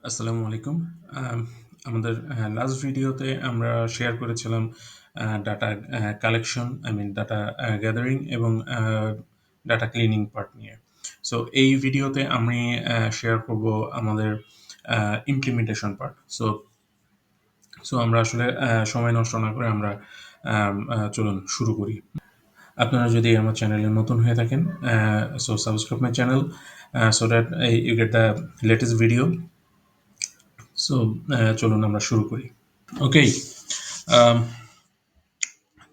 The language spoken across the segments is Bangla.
আসসালামু আলাইকুম। আম আমাদের লাস্ট ভিডিওতে আমরা শেয়ার করেছিলাম ডাটা কালেকশন, ডাটা গ্যাদারিং এবং ডাটা ক্লিনিং পার্ট নিয়ে। সো এই ভিডিওতে আমি শেয়ার করব আমাদের ইমপ্লিমেন্টেশন পার্ট। সো আমরা আসলে সময় নষ্ট না করে আমরা চলুন শুরু করি। আপনারা যদি আমার চ্যানেলে নতুন হয়ে থাকেন, so subscribe my channel so that you get the latest video. So চলুন আমরা শুরু করি। ওকে।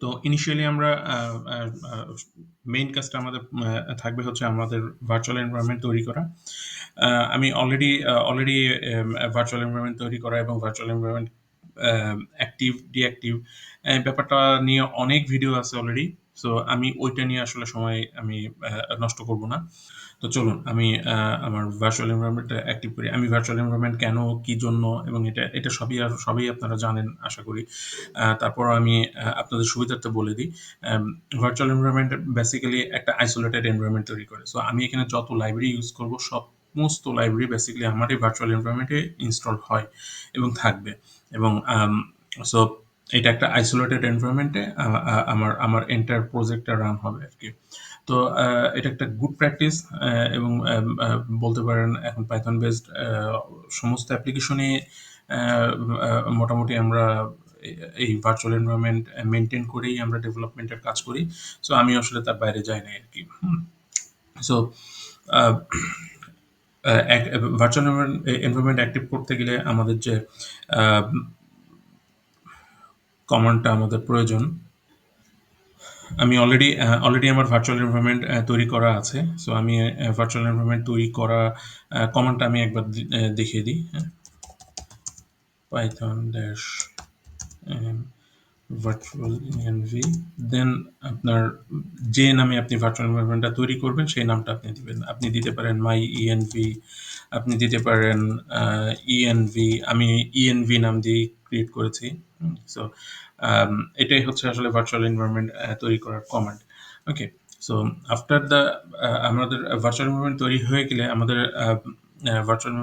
তো ইনিশিয়ালি আমরা মেইন কাজটা আমাদের থাকবে হচ্ছে আমাদের ভার্চুয়াল এনভায়রনমেন্ট তৈরি করা। আমি অলরেডি ভার্চুয়াল এনভায়রনমেন্ট তৈরি করা এবং ভার্চুয়াল এনভায়রনমেন্ট অ্যাক্টিভ, ডিঅ্যাক্টিভ ব্যাপারটা নিয়ে অনেক ভিডিও আছে অলরেডি। সো আমি ওইটা নিয়ে আসলে সময় আমি নষ্ট করব না। তো চলুন আমি আমার ভার্চুয়াল এনভায়রনমেন্টটা অ্যাক্টিভ করি। আমি ভার্চুয়াল এনভায়রনমেন্ট কেন, কি জন্য এবং এটা সবই আপনারা জানেন আশা করি। তারপর আমি আপনাদের সুবিধার্থে বলে দিই। ভার্চুয়াল এনভায়রনমেন্ট বেসিক্যালি একটা আইসোলেটেড এনভায়রনমেন্ট তৈরি করে। সো আমি এখানে যত লাইব্রেরি ইউজ করব সমস্ত লাইব্রেরি বেসিক্যালি আমার এই ভার্চুয়াল এনভায়রনমেন্টে ইনস্টল হয় এবং থাকবে। এবং সো এটা একটা আইসোলেটেড এনভায়রনমেন্টে আমার আমার এন্টায়ার প্রজেক্টটা রান হবে আরকি। তো এটা একটা গুড প্র্যাকটিস এবং বলতে পারেন এখন পাইথন বেসড সমস্ত অ্যাপ্লিকেশনে আ আ মোটামুটি আমরা এই ভার্চুয়াল এনভায়রনমেন্ট মেইনটেইন করেই আমরা ডেভেলপমেন্টের কাজ করি। সো আমি আসলে তার বাইরে যাই নাই আরকি। সো আ এক ভার্চুয়াল এনভায়রনমেন্ট অ্যাক্টিভ করতে গেলে আমাদের যে আ কমান্ডটা আমাদের প্রয়োজন, আমি অলরেডি আমার ভার্চুয়াল এনভায়রনমেন্ট তৈরি করা আছে। সো আমি ভার্চুয়াল এনভায়রনমেন্ট তৈরি করা কমান্ডটা আমি একবার দেখিয়ে দিই। হ্যাঁ? python dash ভার্চুয়াল ইএনভি, দেন আপনার যে নামে আপনি ভার্চুয়াল এনভায়রনমেন্টটা তৈরি করবেন সেই নামটা আপনি দিবেন। আপনি দিতে পারেন মাই ইএনভি, আপনি দিতে পারেন ইএনভি। আমি ইএনভি নাম দিয়ে ক্রিয়েট করেছি। সো এটাই হচ্ছে আসলে ভার্চুয়াল এনভায়রনমেন্ট তৈরি করার command. Okay. So after the আমাদের ভার্চুয়াল এনভায়রনমেন্ট তৈরি হয়ে গেলে আমাদের ভার্চুয়াল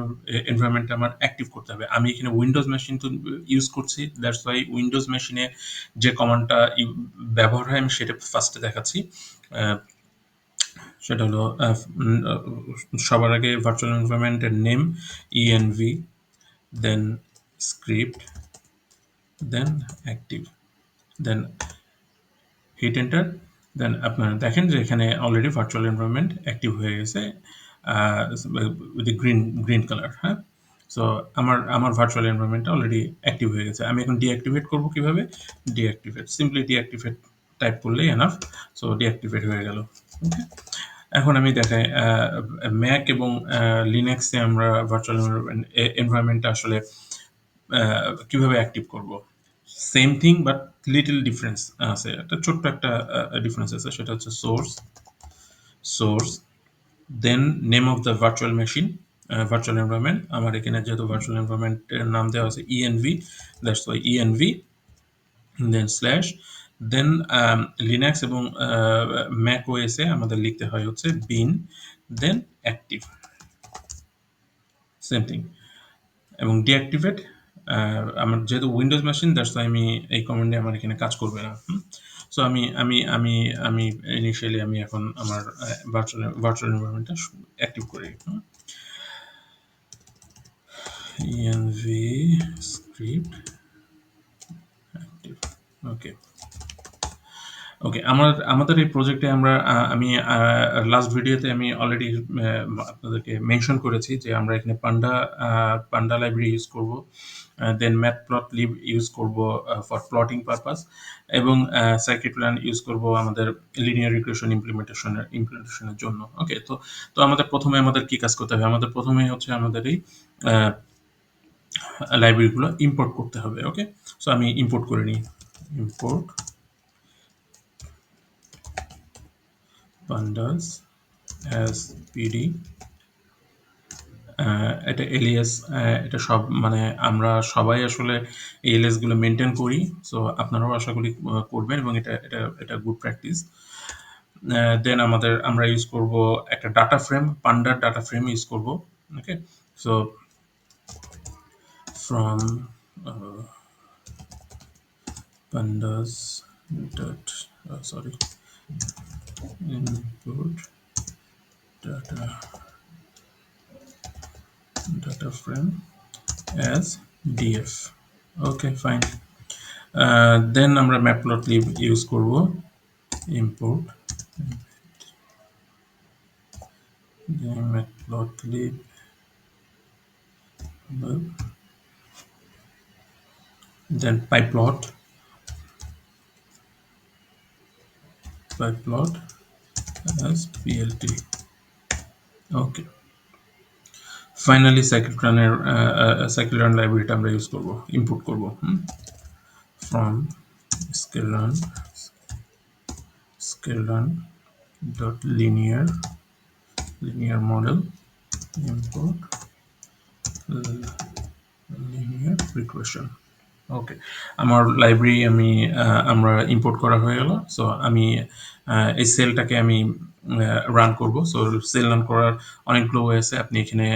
এনভায়রনমেন্টটা আমার অ্যাক্টিভ করতে হবে। আমি এখানে উইন্ডোজ মেশিন তো ইউজ করছি। দ্যাটস ওয়াই উইন্ডোজ মেশিনে যে কমান্ডটা ব্যবহার হয় আমি সেটা ফার্স্টে দেখাচ্ছি। আহ, সেটা হলো সবার আগে ভার্চুয়াল এনভায়রনমেন্টের নেম ইএনভি, দেন স্ক্রিপ্ট, দেন অ্যাক্টিভ, দেন হিট এন্টার। দেন আপনারা দেখেন যে এখানে অলরেডি ভার্চুয়াল এনভায়রনমেন্ট অ্যাক্টিভ হয়ে গেছে উইথ গ্রিন কালার। হ্যাঁ। সো আমার ভার্চুয়াল এনভায়রনমেন্টটা অলরেডি অ্যাক্টিভ হয়ে গেছে। আমি এখন ডিঅ্যাক্টিভেট করব কিভাবে? সিম্পলি ডিঅ্যাক্টিভেট টাইপ করলেই এনাফ। সো ডিঅ্যাক্টিভেট হয়ে গেল। ওকে। এখন আমি দেখাই ম্যাক এবং লিনাক্সে আমরা ভার্চুয়াল এনভায়রনমেন্টটা আসলে কিভাবে অ্যাক্টিভ করব। Same thing but little difference আছে। একটা ছোট্ট একটা ডিফারেন্স আছে, সেটা হচ্ছে source, then name of the virtual machine, virtual environment. আমার এখানে যেহেতু ভার্চুয়াল এনভায়রনমেন্টের নাম দেওয়া আছে ENV, that's why ENV, then slash, then Linux এবং ম্যাক ওএসে আমাদের লিখতে হয় হচ্ছে bin, then active, same thing. এবং ডিঅ্যাক্টিভেট, আমার যেহেতু উইন্ডোজ মেশিন দ্যাটস ওয়াই আমি এই কমান্ডে আমার এখানে কাজ করবে না। সো আমি ইনিশিয়ালি আমি এখন আমার ভার্চুয়াল এনভায়রনমেন্টটা অ্যাক্টিভ করি। ENV script active. Okay. Okay, আমাদের এই প্রজেক্টে আমি লাস্ট ভিডিওতে আমি অলরেডি আপনাদেরকে মেনশন করেছি যে আমরা এখানে পান্ডা লাইব্রেরি ইউজ করব, দেন ম্যাটপ্লটলিব ইউজ করব ফর প্লটিং পারপাস, এবং scikit-learn ইউজ করব আমাদের লিনিয়ার রিগ্রেশন ইমপ্লিমেন্টেশনের জন্য। ওকে। তো আমাদের প্রথমে আমাদের কি কাজ করতে হবে? আমাদের প্রথমে হচ্ছে আমাদের এই লাইব্রেরিগুলো ইম্পোর্ট করতে হবে। ওকে। সো আমি ইম্পোর্ট করে নিই। ইম্পোর্ট pandas as pd, এটা এলিয়াস, এটা সব আমরা সবাই আসলে এই এলিয়াস গুলো মেনটেন করি। সো আপনারাও আশা করি করবেন এবং এটা গুড প্র্যাকটিস। দেন আমরা ইউজ করব একটা ডাটা ফ্রেম, পান্ডার ডাটা ফ্রেম ইউজ করব। Okay. So from pandas dot sorry, input data frame as df. Okay, fine. Then আমরা matplotlib ইউজ করব, import matplotlib, then pyplot as plt. Okay, finally scikit-learn লাইব্রেরিটা আমরা ইউজ করব, ইম্পোর্ট করব from scikit-learn dot linear model import linear regression. ওকে, আমার লাইব্রেরি আমরা ইম্পোর্ট করা হয়ে গেল। সো আমি এই সেলটাকে আমি রান করব। সো সেল রান করার অনেকগুলো ওয়ে আছে। আপনি এখানে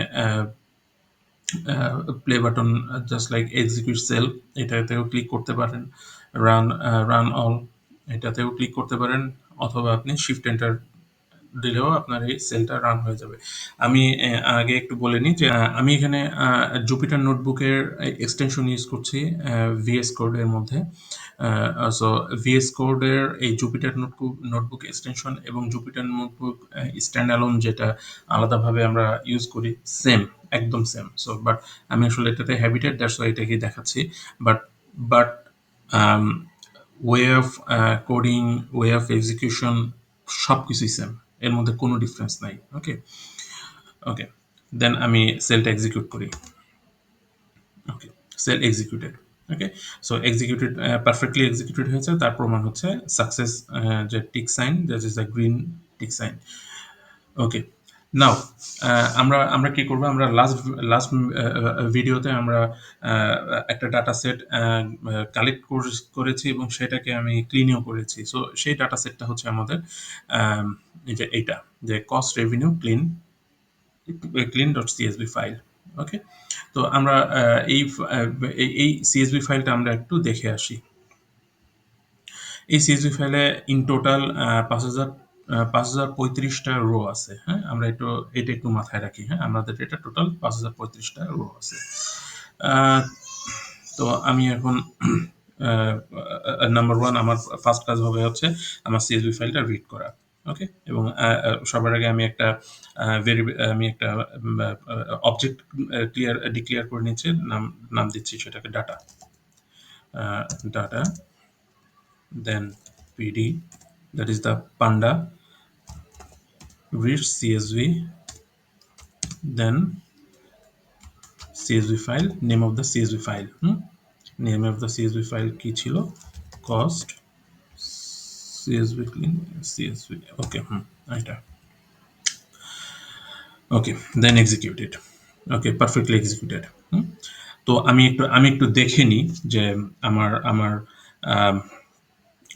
play button just like execute cell, এটাতেও ক্লিক করতে পারেন। রান অল, এটাতেও ক্লিক করতে পারেন, অথবা আপনি শিফট এন্টার দিলেও আপনার এই সেলটা রান হয়ে যাবে। আমি আগে একটু বলে নিই যে আমি এখানে জুপিটার নোটবুকের এক্সটেনশন ইউজ করছি ভিএস কোডের মধ্যে। সো ভিএস কোডের এই জুপিটার নোটবুক এক্সটেনশন এবং জুপিটার নোটবুক স্ট্যান্ড অ্যালোন যেটা আলাদাভাবে আমরা ইউজ করি, সেম, একদম সেম। সো বাট আমি আসলে এটাতে হ্যাবিটেড, দ্যাটস ওয়াই এটাকেই দেখাচ্ছি। But but way of coding, way of execution সব কিছুই সেম, এর মধ্যে কোনো ডিফারেন্স নাই। ওকে ওকে, দেন আমি সেলটা এক্সিকিউট করি। Okay, cell executed. Okay, so executed, perfectly executed হয়েছে, তার প্রমাণ হচ্ছে সাকসেস, যে tick sign, that is the green tick sign. Okay, now আমরা কি করবো, আমরা লাস্ট ভিডিওতে আমরা একটা ডাটা সেট কালেক্ট করেছি এবং সেটাকে আমি ক্লিনও করেছি। সো সেই ডাটা সেটটা হচ্ছে আমাদের এই যে এইটা, যে কস্ট রেভিনিউ clean.csv ফাইল। ওকে, তো আমরা এই CSV ফাইলটা আমরা একটু দেখে আসি। এই CSV ফাইলে ইন টোটাল 5035টা রো আছে। হ্যাঁ, আমরা এটা একটু মাথায় রাখি। হ্যাঁ, আমাদের এটা টোটাল 5035টা রো আছে। তো আমি এখন নাম্বার ওয়ান, আমার ফার্স্ট কাজ হবে হচ্ছে আমার CSV ফাইলটা রিড করা। ওকে, এবং সবার আগে আমি একটা অবজেক্ট ডিক্লেয়ার করে নিচ্ছি, নাম দিচ্ছি সেটাকে data, then pd, that is the panda reads CSV, then CSV file, name of the CSV file, name of the CSV file কি ছিল, cost CSV clean CSV। ওকে, এটা ওকে, দেন এক্সিকিউটেড। ওকে, পারফেক্টলি এক্সিকিউটেড। তো আমি একটু দেখে নিই যে আমার আমার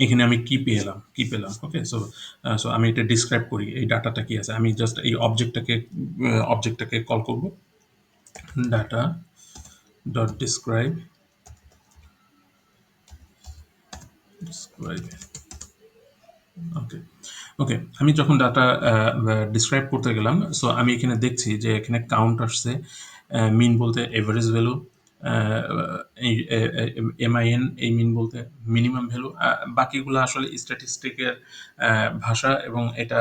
এখানে আমি কি পেলাম। ওকে, সো সো আমি এটা ডিসক্রাইব করি, এই ডাটাটা কি আছে। আমি জাস্ট এই অবজেক্টটাকে কল করব, ডাটা ডট ডিসক্রাইব। ওকে ওকে, আমি যখন ডাটা ডিসক্রাইব করতে গেলাম, সো আমি এখানে দেখছি যে এখানে কাউন্ট আসছে, মিন বলতে এভারেজ ভ্যালু, MIN এই মিন বলতে মিনিমাম ভ্যালু, বাকিগুলো আসলে স্ট্যাটিস্টিকের ভাষা, এবং এটা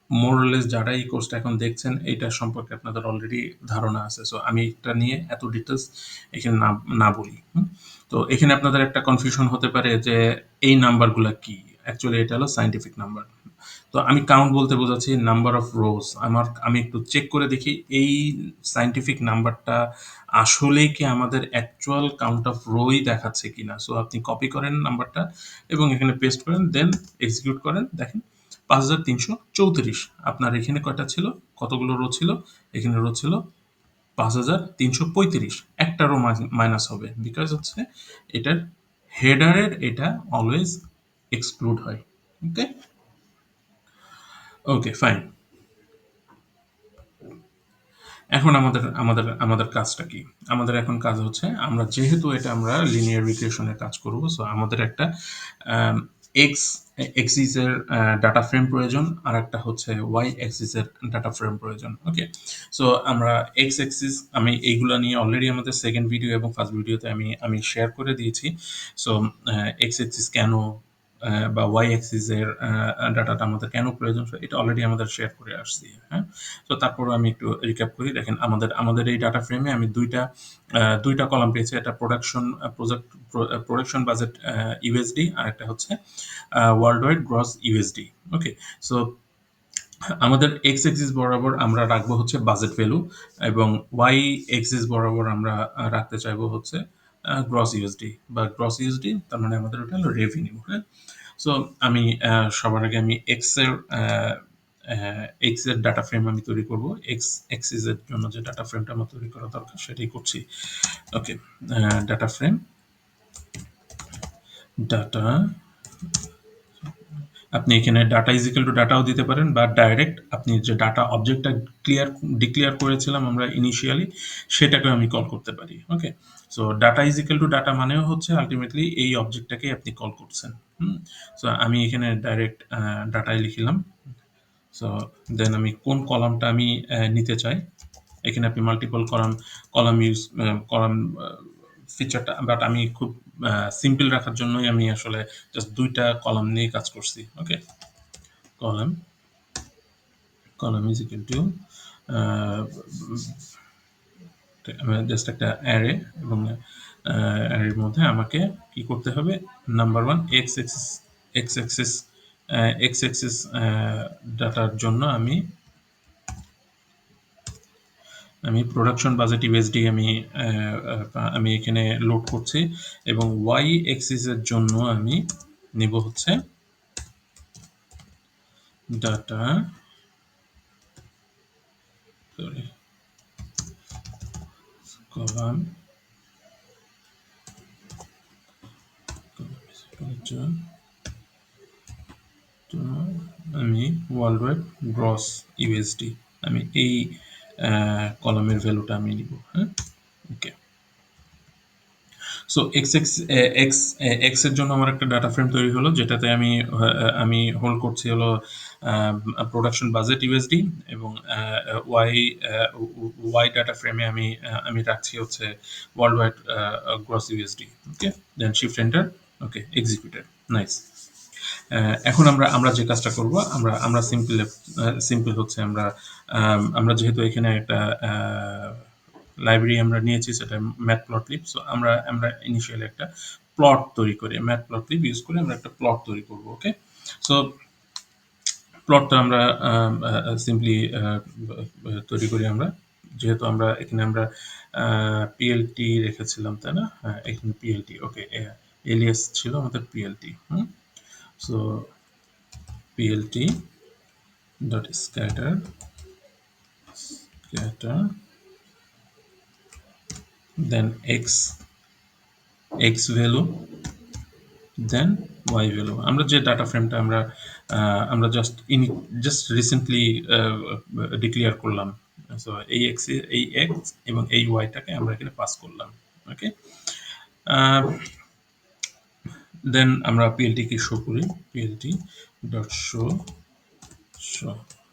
মোরলেস যারা এই কোর্সটা এখন দেখছেন এইটার সম্পর্কে আপনাদের অলরেডি ধারণা আছে। সো আমি এটা নিয়ে এত ডিটেলস এখানে না বলি। তো এখানে আপনাদের একটা কনফিউশন হতে পারে যে এই নাম্বারগুলো কি, অ্যাকচুয়ালি এটা হলো সায়েন্টিফিক নাম্বার। তো আমি কাউন্ট বলতে বোঝাচ্ছি নাম্বার অফ রোজ। আমি একটু চেক করে দেখি এই সায়েন্টিফিক নাম্বারটা আসলেই কি আমাদের অ্যাকচুয়াল কাউন্ট অফ রোই দেখাচ্ছে কিনা। সো আপনি কপি করেন নাম্বারটা এবং এখানে পেস্ট করেন, দেন এক্সিকিউট করেন, দেখেন 5334। আপনার এখানে কয়টা ছিল, কতগুলো রো ছিল, এখানে রো ছিল 5335। একটা রো মাইনাস হবে, বিকজ হচ্ছে এটার হেডারের এটা অলওয়েজ এক্সক্লুড হয়। ওকে ওকে, ফাইন। এখন আমাদের কাজটা কি? আমাদের এখন কাজ হচ্ছে আমরা যেহেতু এটা আমরা লিনিয়ার রিগ্রেশনের কাজ করব, সো আমাদের একটা আম এক্স এক্সিস এর ডাটা ফ্রেম প্রয়োজন, আরেকটা হচ্ছে ওয়াই এক্সিস এর ডাটা ফ্রেম প্রয়োজন। ওকে? সো আমরা এক্স এক্সিস আমি এইগুলা নিয়ে অলরেডি আমাদের সেকেন্ড ভিডিও এবং ফার্স্ট ভিডিওতে আমি শেয়ার করে দিয়েছি। সো এক্স এক্সিস কেন বা ওয়াই অ্যাক্সিস এর ডাটাটা আমাদের কেন প্রয়োজন এটা অলরেডি আমাদের শেয়ার করে আসছি। হ্যাঁ, তো তারপরে আমি একটু রিক্যাপ করি। দেখেন আমাদের এই ডাটা ফ্রেমে আমি দুইটা কলাম পেয়েছি। একটা প্রোডাকশন বাজেট ইউএসডি, আর একটা হচ্ছে ওয়ার্ল্ড ওয়াইড গ্রস ইউএসডি। ওকে, সো আমাদের এক্স এক্সিস বরাবর আমরা রাখবো হচ্ছে বাজেট ভ্যালু, এবং ওয়াই এক্সিস বরাবর আমরা রাখতে চাইবো হচ্ছে গ্রস ইউএসডি বা গ্রস ইউএসডি, তার মানে আমাদের ওটা হলো রেভিনিউ। হ্যাঁ, সো আমি সবার আগে আমি এক্স এর ডাটা ফ্রেম আমি তৈরি করব। এক্স এক্সিস এর জন্য যে ডাটা ফ্রেমটা আমার তৈরি করা দরকার সেটাই করছি। ওকে, ডাটা ফ্রেম ডাটা, আপনি এখানে ডাটা ইজ ইকুয়াল টু ডাটাও দিতে পারেন, বা ডাইরেক্ট আপনি যে ডাটা অবজেক্টটা ডিক্লেয়ার করেছিলাম আমরা ইনিশিয়ালি, সেটাকে আমি কল করতে পারি। Okay, so data is equal to data মানেও হচ্ছে আলটিমেটলি এই অবজেক্টটাকে আপনি কল করছেন। সো আমি এখানে ডাইরেক্ট ডাটায় লিখলাম। সো দেন আমি কোন কলামটা আমি নিতে চাই, এখানে আপনি মাল্টিপল কলাম ফিচারটা, বাট আমি খুব সিম্পল রাখার জন্যই আমি আসলে জাস্ট দুইটা কলাম নিয়ে কাজ করছি। Okay, column column is equal to just একটা অ্যারে, এবং অ্যারের মধ্যে আমাকে কি করতে হবে, number one x axis x axis ডাটার জন্য আমি প্রোডাকশন বাজেট ইউএসডি আমি এখানে লোড করছি, এবং ওয়াই এক্সিস এর জন্য আমি নিব হচ্ছে ডাটা, সরি, কলাম আমি ওয়ার্ল্ড ওয়াইড গ্রস ইউএসডি আমি এই কলামের ভ্যালুটা আমি নিব। হ্যাঁ, ওকে, সো এক্স এর জন্য আমার একটা ডাটা ফ্রেম তৈরি হলো, যেটাতে আমি হোল্ড করছি হলো প্রোডাকশন বাজেট ইউএসডি, এবং ওয়াই ওয়াই ডাটা ফ্রেমে আমি রাখছি হচ্ছে ওয়ার্ল্ড ওয়াইড গ্রস ইউএসডি। ওকে, দেন শিফট এন্টার। ওকে, এক্সিকিউটেড, নাইস। এখন আমরা যে কাজটা করব, আমরা সিম্পল হচ্ছে আমরা যেহেতু এখানে একটা লাইব্রেরি আমরা নিয়েছি, সেটা ম্যাটপ্লটলিব। সো আমরা ইনিশিয়ালি একটা প্লট তৈরি করি, ম্যাটপ্লটলিব ইউজ করে আমরা একটা প্লট তৈরি করব। ওকে, সো প্লটটা আমরা সিম্পলি তৈরি করি। আমরা যেহেতু এখানে আমরা পিএলটি রেখেছিলাম, তাই না? হ্যাঁ, এখানে পিএলটি। ওকে, এলিয়াস ছিল আমাদের PLT. So PLT dot scatter then x value then y value। আমরা যে ডাটা ফ্রেমটা আমরা জাস্ট রিসেন্টলি ডিক্লেয়ার করলাম, সো এই x এবং এই ওয়াইটাকে আমরা এখানে পাস করলাম। ওকে, দেন আমরা পিএলটি কে শো করি, পিএলটি ডট শো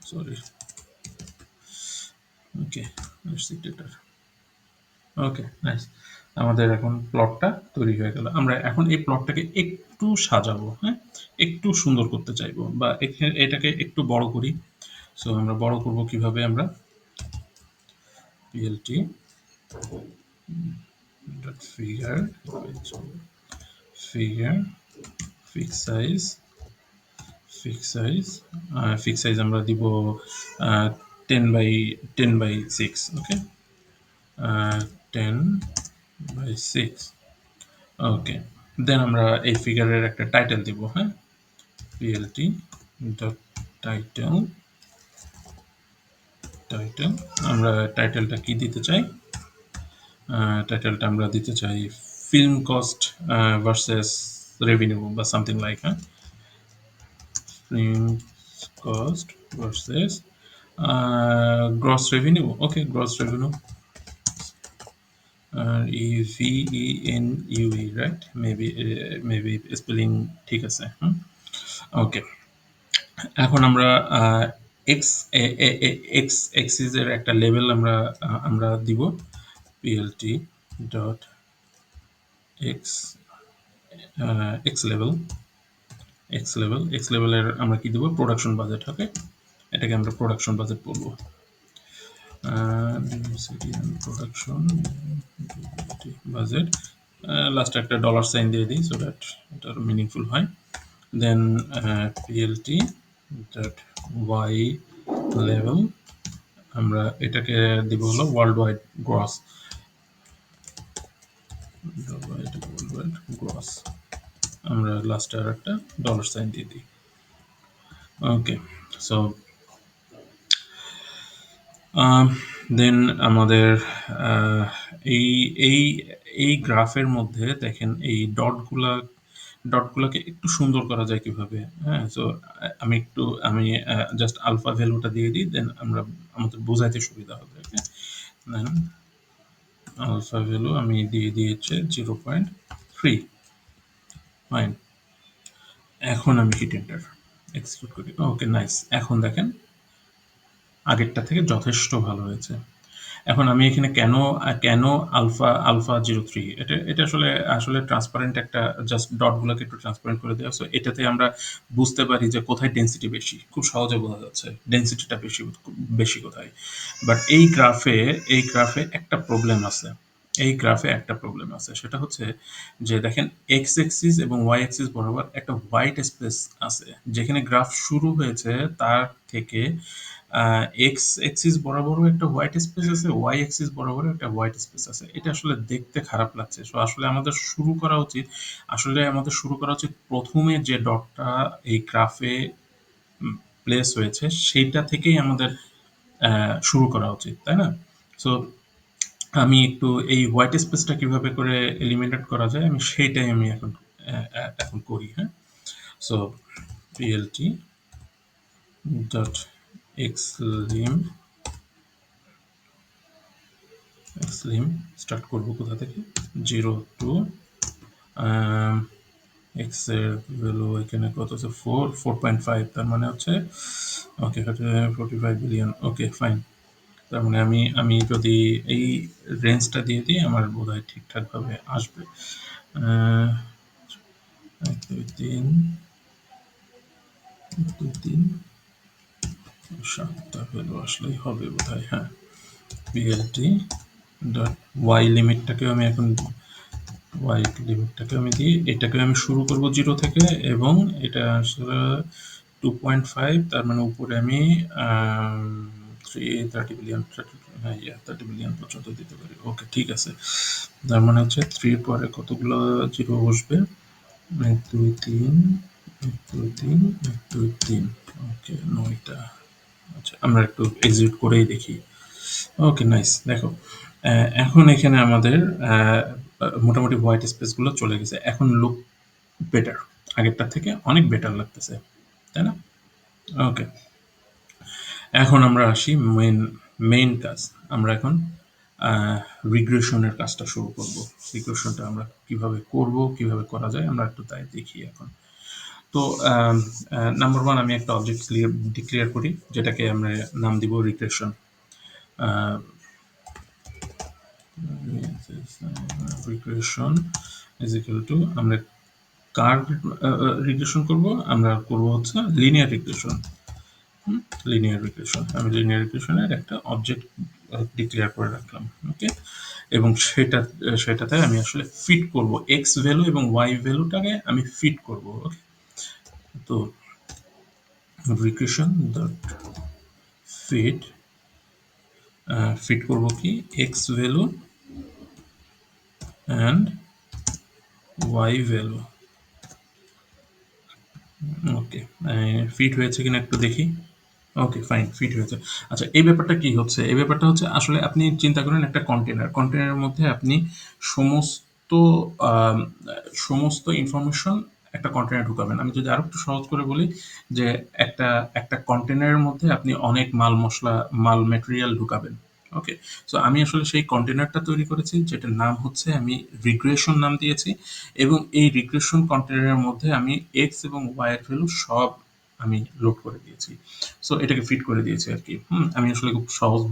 সরি, ওকে, ওকে, নাইস। আমাদের এখন প্লটটা তৈরি হয়ে গেল। আমরা এখন এই প্লটটাকে একটু সাজাবো, হ্যাঁ, একটু সুন্দর করতে চাইবো, বা এটাকে একটু বড় করি। সো আমরা বড় করব কিভাবে, আমরা PLT dot figure fix size আমরা দিব 10 by 6। Okay, 10 by 6। ওকে, দেন আমরা এই ফিগারের একটা টাইটেল দিব। হ্যাঁ, পিএলটি ডট টাইটেল আমরা টাইটেলটা কি দিতে চাই, টাইটেলটা আমরা দিতে চাই ফিল্ম কস্ট ভার্সেস রেভিনিউ বা সামথিং লাইক। হ্যাঁ, film cost versus Gross revenue. Okay, gross revenue. EVENUE, right? Maybe spelling ঠিক আছে। ওকে, এখন আমরা এক্স এক্স এক্সিস এর একটা লেভেল আমরা দিব পিএলটি ডট এক্স এক্স লেভেলের আমরা কি দিব প্রোডাকশন বাজেট। ওকে, এটাকে আমরা প্রোডাকশন বাজেট বলবো। প্রোডাকশন বাজেট লাস্টে একটা ডলার সাইন দিয়ে দিই সো দ্যাট এটা মিনিংফুল হয়। দেন পিএলটি ডট ওয়াই লেভেল আমরা এটাকে দিব হলো ওয়ার্ল্ড ওয়াইড গ্রস। গ্রস আমরা লাস্টে আর একটা ডলার সাইন দিয়ে দিই। ওকে, সো দেন আমাদের এই এই এই গ্রাফের মধ্যে দেখেন এই ডটগুলাকে একটু সুন্দর করা যায় কিভাবে। হ্যাঁ, সো আমি জাস্ট আলফা ভ্যালুটা দিয়ে দিই, দেন আমাদের বোঝাইতে সুবিধা হবে। ওকে, দেন আলফা ভ্যালু আমি দিয়ে দিয়েছি 0.3। ফাইন, এখন আমি হিট এন্টার এক্সিকিউট করি। ওকে, নাইস। এখন দেখেন আগেরটা থেকে যথেষ্ট ভালো হয়েছে। এখন আমি এখানে কেন আলফা 03 এটা আসলে ট্রান্সপারেন্ট একটা জাস্ট ডটগুলোকে একটু ট্রান্সপারেন্ট করে দেওয়া। সো এটাতে আমরা বুঝতে পারি যে কোথায় ডেন্সিটি বেশি, খুব সহজে বোঝা যাচ্ছে ডেন্সিটিটা বেশি কোথায়। বাট এই গ্রাফে একটা প্রবলেম আছে। সেটা হচ্ছে যে দেখেন এক্স এক্সিস এবং ওয়াই এক্সিস বরাবর একটা হোয়াইট স্পেস আছে। যেখানে গ্রাফ শুরু হয়েছে তার থেকে এক্স এক্সিস বরাবরও একটা হোয়াইট স্পেস আছে, ওয়াই এক্সিস বরাবরও একটা হোয়াইট স্পেস আছে। এটা আসলে দেখতে খারাপ লাগছে। সো আসলে আমাদের শুরু করা উচিত প্রথমে যে ডটটা এই গ্রাফে প্লেস হয়েছে সেইটা থেকেই আমাদের শুরু করা উচিত, তাই না? সো আমি একটু এই হোয়াইট স্পেসটা কিভাবে করে এলিমিনেট করা যায় আমি সেইটাই আমি এখন করি। হ্যাঁ, সো পিএলটি ডট এক্সলিম স্টার্ট করবো কোথা থেকে 0 to এক্স এর ভ্যালু এখানে কত আছে 4.5, তার মানে হচ্ছে ওকে 45 বিলিয়ন। ওকে, ফাইন। তার মানে আমি যদি এই রেঞ্জটা দিয়ে দিই আমার বোধহয় ঠিকঠাক ভাবে আসবে। 1 2 3 7টা ভ্যালু আসলেই হবে বোধহয়। হ্যাঁ, পিএলটি ডট ওয়াই লিমিটটাকে আমি দিই, এটাকে আমি শুরু করব 0 থেকে এবং এটা আসলে 2.5, তার মানে উপরে আমি 30 বিলিয়ন, হ্যাঁ 30 বিলিয়ন পর্যন্ত দিতে পারি। ওকে, ঠিক আছে। তার মানে হচ্ছে 3 পরে কতগুলো জিরো বসবে 1 2 3 1 2 3 ওকে 9টা। আচ্ছা, আমরা একটু এক্সিকিউট করেই দেখি। ওকে, নাইস। দেখো এখন এখানে আমাদের মোটামুটি হোয়াইট স্পেসগুলো চলে গেছে। এখন লুক বেটার, আগেরটার থেকে অনেক বেটার লাগতেছে, তাই না? ওকে, এখন আমরা আসি মেইন কাজ। আমরা এখন রিগ্রেশনের কাজটা শুরু করব। রিগ্রেশনটা আমরা কিভাবে করা যায় আমরা একটু তাই দেখি এখন। তো নাম্বার 1 আমি একটা অবজেক্ট ডিক্লেয়ার করি যেটাকে আমরা নাম দিব regression. Regression is equal two আমরা কার রিগ্রেশন করব, আমরা করব হচ্ছে লিনিয়ার রিগ্রেশন। আমি লিনিয়ার রিগ্রেশনের একটা অবজেক্ট ডিক্লেয়ার করে রাখলাম। ওকে, এবং সেটাতে আমি আসলে ফিট করব এক্স ভ্যালু এবং ওয়াই ভ্যালুটাকে আমি ফিট করব। ওকে, তো রিগ্রেশন ডট ফিট করব কি X value and Y value. Okay, fit হয়েছে কিনা একটু দেখি। ওকে, ফাইন, ফিট হয়েছে। আচ্ছা, এই ব্যাপারটা কি হচ্ছে? এই ব্যাপারটা হচ্ছে আসলে আপনি চিন্তা করেন একটা কন্টেনারের মধ্যে আপনি সমস্ত সমস্ত ইনফরমেশন একটা কন্টেনার ঢুকাবেন। আমি যদি আরেকটু সহজ করে বলি যে একটা একটা কন্টেনারের মধ্যে আপনি অনেক মাল মসলা, মাল ম্যাটেরিয়াল ঢুকাবেন। ওকে? সো আমি আসলে সেই কন্টেনারটা তৈরি করেছি যেটার নাম হচ্ছে আমি রিগ্রেশন নাম দিয়েছি এবং এই রিগ্রেশন কন্টেনারের মধ্যে আমি এক্স এবং ওয়াই এর ভ্যালু সব আমি লোড করে দিয়েছি। সো এটাকে ফিট করে দিয়েছি আরকি। আমি আসলে খুব সহজ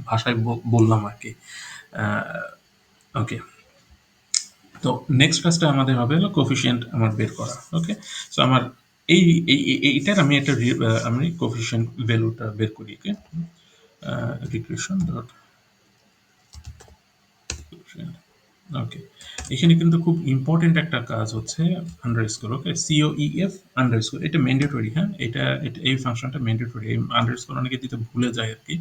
ভাষায় বললাম আরকি। আ ওকে। তো নেক্সট কাজটা আমাদের হবে হলো কোফিশিয়েন্ট আমার বের করা। ওকে? সো আমার এই এইটার আমি একটা আমি কোফিশিয়েন্ট ভ্যালুটা বের করি। Okay? Regression dot coefficient. Okay. এখানে কিন্তু খুব ইম্পর্টেন্ট একটা কাজ হচ্ছে আন্ডারস্কোর। ওকে? COEF underscore. এটা ম্যান্ডেটরি, হ্যাঁ? এই ফাংশনটা ম্যান্ডেটরি। এই আন্ডারস্কোর অনেকে দিতে ভুলে যায় আরকি।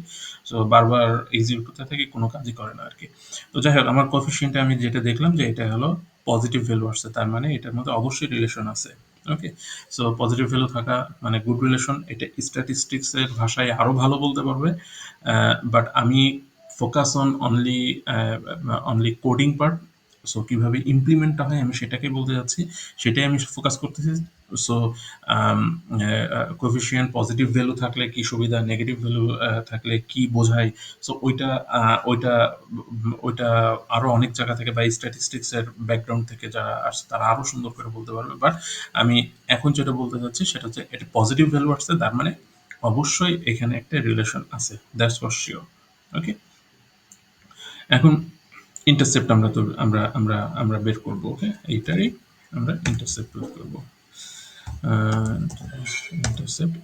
সো বারবার এক্সিকিউট করতে থাকে, কোনো কাজই করে না আরকি। তো যাই হোক, আমার কোএফিসিয়েন্টে আমি যেটা দেখলাম যে এটা হলো পজিটিভ ভ্যালু আসছে। তার মানে এটার মধ্যে অবশ্যই রিলেশন আছে। ওকে? সো পজিটিভ ভ্যালু থাকা মানে গুড রিলেশন। এটা স্ট্যাটিস্টিক্স এর ভাষায় আরো ভালো বলতে পারবে। বাট আমি focus on only coding part. So কিভাবে ইমপ্লিমেন্টটা হয় আমি সেটাকে বলতে যাচ্ছি, সেটাই আমি ফোকাস করতেছি। সো কোফিশিয়েন্ট পজিটিভ ভ্যালু থাকলে কি সুবিধা, নেগেটিভ ভ্যালু থাকলে কি বোঝায়। সো ওইটা ওইটা আরো অনেক জায়গা থেকে বা স্ট্যাটিস্টিক্স এর ব্যাকগ্রাউন্ড থেকে যারা আসছে তারা আরো সুন্দর করে বলতে পারবে। বাট আমি এখন যেটা বলতে চাচ্ছি সেটা হচ্ছে এটা পজিটিভ ভ্যালু আসছে, তার মানে অবশ্যই এখানে একটা রিলেশন আছে, দ্যাটস ফর শিওর। ওকে? এখন ইন্টারসেপ্ট আমরা তো আমরা আমরা আমরা বের করব। ওকে? এইটারই আমরা ইন্টারসেপ্ট বের করব।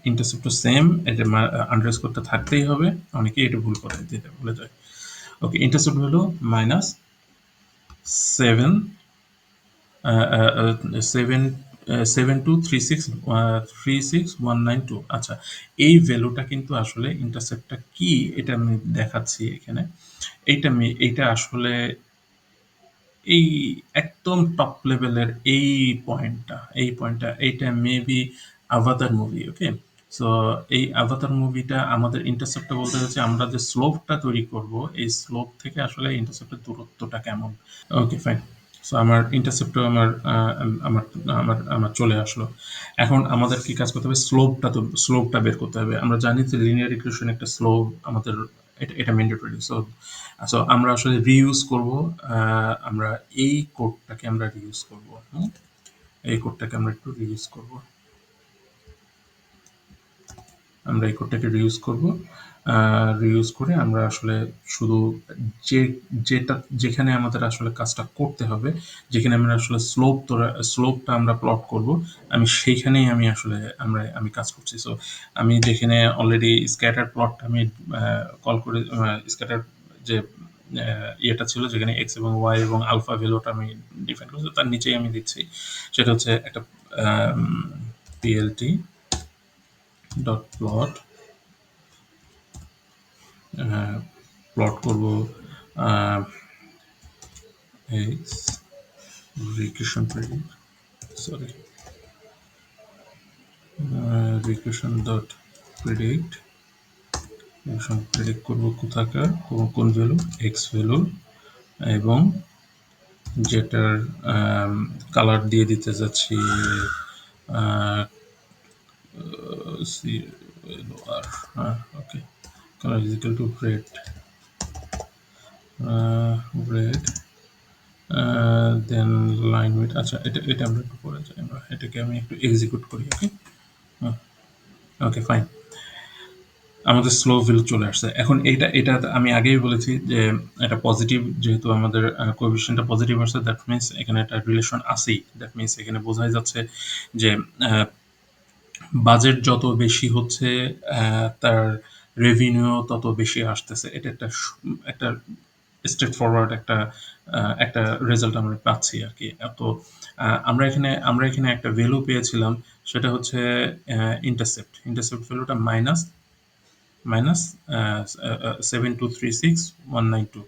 ইন্টারসেপ্ট তো সেম, এটা আন্ডারস্কোরটা থাকতেই হবে। অনেকেই এটা ভুল করে দিতে ভুলে যায়। ওকে, ইন্টারসেপ্ট হলো মাইনাস সেভেন সেভেন 7236192। আচ্ছা, এই ভ্যালুটা কিন্তু আসলে ইন্টারসেপ্টটা কি এটা আমি দেখাচ্ছি এখানে। এইটা আসলে এই একদম টপ লেভেলের এই পয়েন্টটা এইটা মেবি আভাতার মুভি। ওকে? সো এই আভাতার মুভিটা আমাদের ইন্টারসেপ্টটা বলতে হচ্ছে আমরা যে স্লোপটা তৈরি করব, এই স্লোপ থেকে আসলে ইন্টারসেপ্টের দূরত্বটা কেমন। ওকে, ফাইন। সো আমার ইন্টারসেপ্টর আমার আমার আমার চলে আসলো। এখন আমাদের কি কাজ করতে হবে? স্লোপটা বের করতে হবে। আমরা জানি যে লিনিয়ার ইকুয়েশন একটা স্লোপ আমাদের, এটা ম্যান্ডেটরি। সো সো আমরা আসলে রিইউজ করব। আমরা এই কোডটাকে আমরা রিইউজ করব। এই কোডটাকে আমরা একটু রিইউজ করব। আমরা এই কোডটাকে রিউজ করব। রিউজ করে আমরা আসলে শুধু যে যেটা যেখানে আমাদের আসলে কাজটা করতে হবে, যেখানে আমরা আসলে স্লোপটা আমরা প্লট করব, আমি সেইখানেই আমি আসলে আমি কাজ করছি। সো আমি যেখানে অলরেডি স্ক্যাটার প্লটটা আমি কল করে স্ক্যাটার যে ইয়েটা ছিল যেখানে এক্স এবং ওয়াই এবং আলফা ভ্যালুটা আমি ডিফাইন করছি, তার নিচেই আমি দিচ্ছি। সেটা হচ্ছে একটা পিএলটি ডট প্লট, প্লট করব x regression predict, sorry, regression dot predict করবো কোথাকার, কোন ভ্যালু, এক্স ভ্যালু, এবং যেটার কালার দিয়ে দিতে যাচ্ছি C R, okay, colour is equal to red, red, then line with. আচ্ছা, এটা আমরা একটু পরে যাই, আমরা এটাকে আমি একটু এক্সিকিউট করি। ওকে? ওকে, ফাইন। আমাদের স্লো ভ্যালু চলে আসছে। এখন এটা আমি আগেই বলেছি যে এটা পজিটিভ, যেহেতু আমাদের কোএফিসিয়েন্টটা পজিটিভ আসছে, দ্যাট মিনস এখানে একটা রিলেশন আছেই। দ্যাট মিনস এখানে বোঝাই যাচ্ছে যে বাজেট যত বেশি হচ্ছে তার রেভিনিউ তত বেশি আসতেছে। এটা একটা স্ট্রেট ফরওয়ার্ড একটা রেজাল্ট আমরা পাচ্ছি আরকি। তো আমরা এখানে একটা ভ্যালু পেয়েছিলাম, সেটা হচ্ছে ইন্টারসেপ্ট। ইন্টারসেপ্ট ভ্যালুটা মাইনাস 7236192।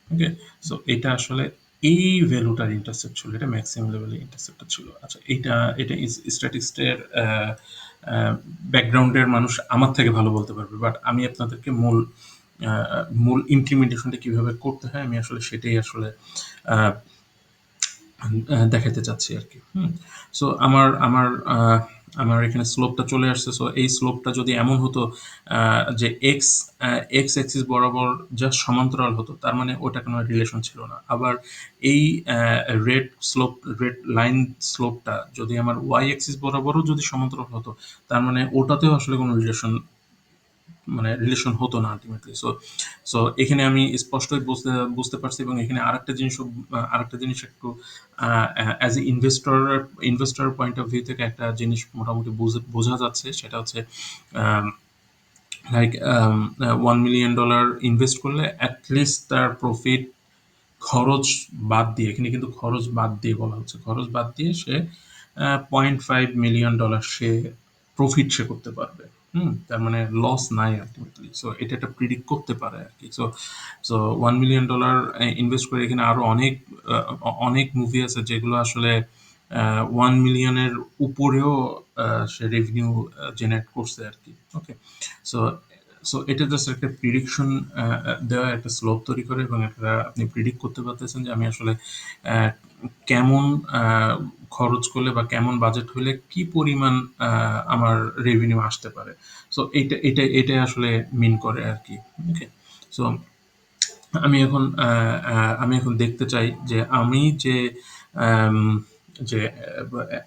ওকে? সো এটা আসলে এই ভ্যালুটার ইন্টারসেপ্ট ছিল। এটা ম্যাক্সিমাম লেভেলের ইন্টারসেপ্টটা ছিল। আচ্ছা, এটা স্ট্যাটিস্টের ব্যাকগ্রাউন্ডের মানুষ আমার থেকে ভালো বলতে পারবে। বাট আমি আপনাদেরকে মূল ইমপ্লিমেন্টেশনটা কিভাবে করতে হয় আমি আসলে সেটাই আসলে দেখাতে চাচ্ছি আরকি। হুম? সো আমার এখানে স্লোপটা চলে আসছে। সো এই স্লোপটা যদি এমন হতো যে এক্স অ্যাক্সিস বরাবর জাস্ট সমান্তরাল হতো, তার মানে ওটা কোনো রিলেশন ছিল না। আবার এই অ্যা রেড লাইন স্লোপটা যদি আমার ওয়াই অ্যাক্সিস বরাবরও যদি সমান্তরাল হতো, তার মানে ওটাতেও আসলে কোনো রিলেশন হতো না আল্টিমেটলি। সো এখানে আমি স্পষ্টই বুঝতে পারছি, এবং এখানে আরেকটা জিনিস একটু as a investor point of view থেকে একটা জিনিস মোটামুটি বোঝা যাচ্ছে, সেটা হচ্ছে লাইক $1 মিলিয়ন ইনভেস্ট করলে অ্যাটলিস্ট তার প্রফিট খরচ বাদ দিয়ে, এখানে কিন্তু খরচ বাদ দিয়ে বলা হচ্ছে, খরচ বাদ দিয়ে সে $0.5 মিলিয়ন সে প্রফিট সে করতে পারবে। তার মানে লস নাই আলটিমেটলি। সো এটা একটা প্রিডিক্ট করতে পারে আর কি। সো $1 মিলিয়ন ইনভেস্ট করে এখানে আরো অনেক মুভি আছে যেগুলো আসলে 1 মিলিয়নের উপরেও সে রেভিনিউ জেনারেট করছে আর কি। ওকে। সো সো এটা জাস্ট একটা প্রিডিকশন দেওয়া, একটা স্লোপ তৈরি করে, এবং একটা আপনি প্রিডিক্ট করতে পারতেছেন যে আমি আসলে আহ, কেমন খরচ করলে বা কেমন বাজেট হলে কি পরিমাণ আমার রেভিনিউ আসতে পারে। সো এটাই আসলে মিন করে আর কি। ওকে। সো আমি এখন দেখতে চাই যে আমি আম, যে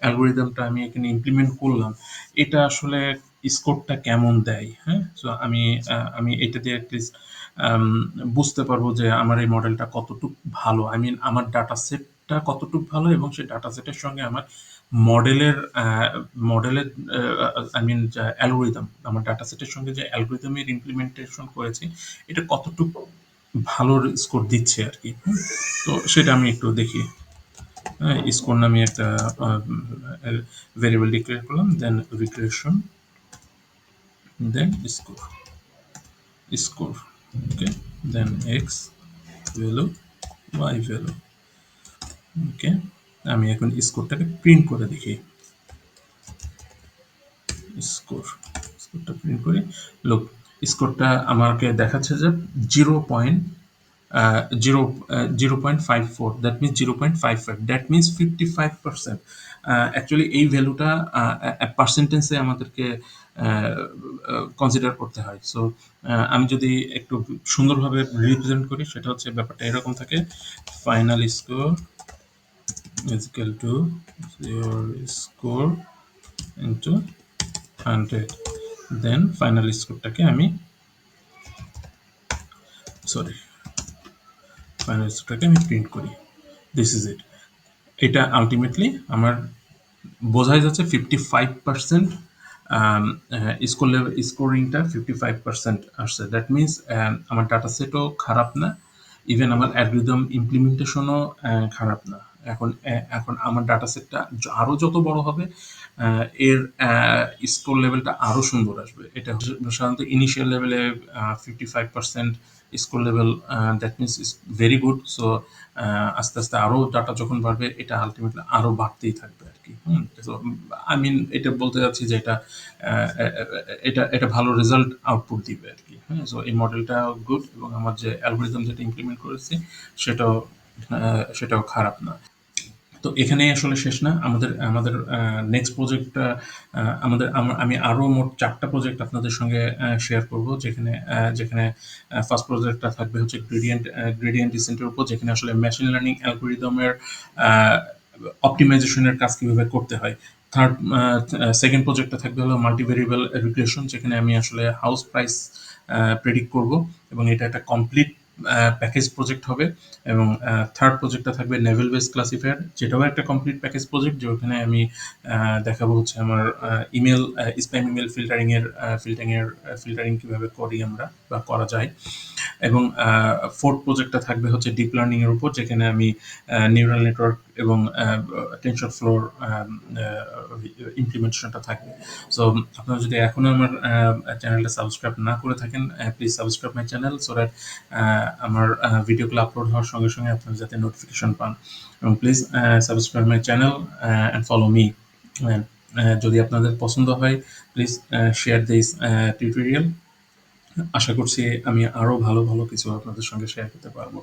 অ্যালগোরিদমটা আমি এখানে ইমপ্লিমেন্ট করলাম, এটা আসলে স্কোরটা কেমন দেয়। হ্যাঁ, সো আমি এটা দিয়ে অ্যাটলিস্ট বুঝতে পারবো যে আমার এই মডেলটা কতটুকু ভালো, আই মিন আমার ডাটা সেটটা কতটুকু ভালো, এবং সেই ডাটা সেটের সঙ্গে আমার মডেলের মডেলের আই মিন অ্যালগোরিদম, আমার ডাটা সেটের সঙ্গে যে অ্যালগোরিদমের ইমপ্লিমেন্টেশন করেছি, এটা কতটুকু ভালো স্কোর দিচ্ছে আর কি। তো সেটা আমি একটু দেখি। হ্যাঁ, স্কোর নামে একটা ভেরিয়েবল ডিক্লেয়ার করলাম, দেন রিগ্রেশন, দেন স্কোর, ওকে, দেন এক্স ভ্যালু, ওয়াই ভ্যালু, ওকে। আমি এখন স্কোরটাকে প্রিন্ট করে দেখি। স্কোর স্কোরটা প্রিন্ট করি। লোক, স্কোরটা আমাকে দেখাচ্ছে যে 0.54, that means 0.55, that means 55%। Actually এই ভ্যালুটা পার্সেন্টেন্সে আমাদেরকে কনসিডার করতে হয়। সো আমি যদি একটু সুন্দরভাবে রিপ্রেজেন্ট করি, সেটা হচ্ছে ব্যাপারটা এরকম থাকে: final score is equal to your score into 100, then final স্কোরটাকে আমি সরি ফাইনাল স্কোরটাকে আমি প্রিন্ট করি। This is it. এটা আলটিমেটলি আমার বোঝাই যাচ্ছে 55% স্কোরিংটা 55% আসছে। দ্যাট মিনস আমার ডাটা সেটও খারাপ না, ইভেন আমার অ্যালগরিদম ইমপ্লিমেন্টেশনও খারাপ না। এখন আমার ডাটা সেটটা আরও যত বড় হবে, এর স্কোর লেভেলটা আরও সুন্দর আসবে। এটা সাধারণত ইনিশিয়াল লেভেলে 55% score level, that means is very good. So আস্তে আস্তে আরও ডাটা যখন বাড়বে, এটা আলটিমেটলি আরও বাড়তেই থাকবে আর কি। তো আই মিন এটা বলতে চাচ্ছি যে এটা ভালো রেজাল্ট আউটপুট দিবে আর কি। হ্যাঁ, সো এই মডেলটা গুড, এবং আমার যে অ্যালগোরিদম যেটা ইমপ্লিমেন্ট করেছি সেটাও সেটাও খারাপ না। তো এখানেই আসলে শেষ না। আমাদের আমাদের নেক্সট প্রজেক্টটা, আমি আরও মোট 4টা প্রজেক্ট আপনাদের সঙ্গে শেয়ার করব, যেখানে ফার্স্ট প্রজেক্টটা থাকবে হচ্ছে গ্রেডিয়েন্ট ডিসেন্টের উপর, যেখানে আসলে মেশিন লার্নিং অ্যালগোরিদমের অপটিমাইজেশনের কাজ কিভাবে করতে হয়। সেকেন্ড প্রজেক্টটা থাকবে হলো মাল্টিভেরিয়েবল রিগ্রেশন, যেখানে আমি আসলে হাউস প্রাইস প্রেডিক্ট করব, এবং এটা একটা কমপ্লিট প্যাকেজ প্রজেক্ট হবে। এবং থার্ড প্রজেক্টটা থাকবে নেভেল বেস ক্লাসিফায়ার, যেটাও একটা কমপ্লিট প্যাকেজ প্রজেক্ট, যেখানে আমি দেখাবো হচ্ছে আমার ইমেল স্প্যাম ইমেল ফিল্টারিং কিভাবে করি আমরা বা করা যায়। এবং ফোর্থ প্রজেক্টটা থাকবে হচ্ছে ডিপ লার্নিং এর উপর, যেখানে আমি নিউরাল নেটওয়ার্ক এবং টেনশন ফ্লোর ইমপ্লিমেন্টেশনটা থাকবে। সো আপনারা যদি এখনো আমার চ্যানেলটা সাবস্ক্রাইব না করে থাকেন, please subscribe my channel, so that আমার ভিডিওগুলো আপলোড হওয়ার সঙ্গে সঙ্গে আপনারা যাতে নোটিফিকেশন পান। এবং please subscribe my channel and follow me. যদি আপনাদের পছন্দ হয়, প্লিজ শেয়ার দিস টিউটোরিয়াল। আশা করছি আমি আরও ভালো ভালো কিছু আপনাদের সঙ্গে শেয়ার করতে পারবো।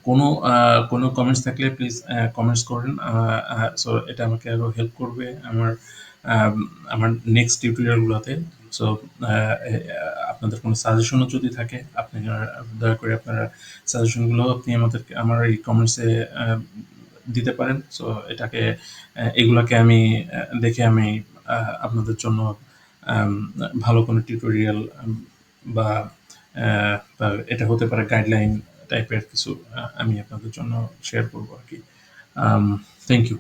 কোনো কোনো কমেন্টস থাকলে প্লিজ কমেন্টস করেন। সো এটা আমাকে আরো হেল্প করবে আম আমার নেক্সট টিউটোরিয়ালগুলোতে। সো আ এ আপনাদের কোনো সাজেশনও যদি থাকে, দয়া করে আপনারা সাজেশনগুলো আপনি আমার এই কমেন্টসে আ দিতে পারেন। সো এগুলাকে আমি দেখে আমি আ আপনাদের জন্য আম ভালো কোনো টিউটোরিয়াল বা আ বা এটা হতে পারে গাইডলাইন টাইপের কিছু আমি আপনাদের জন্য শেয়ার করব আরকি। Thank you.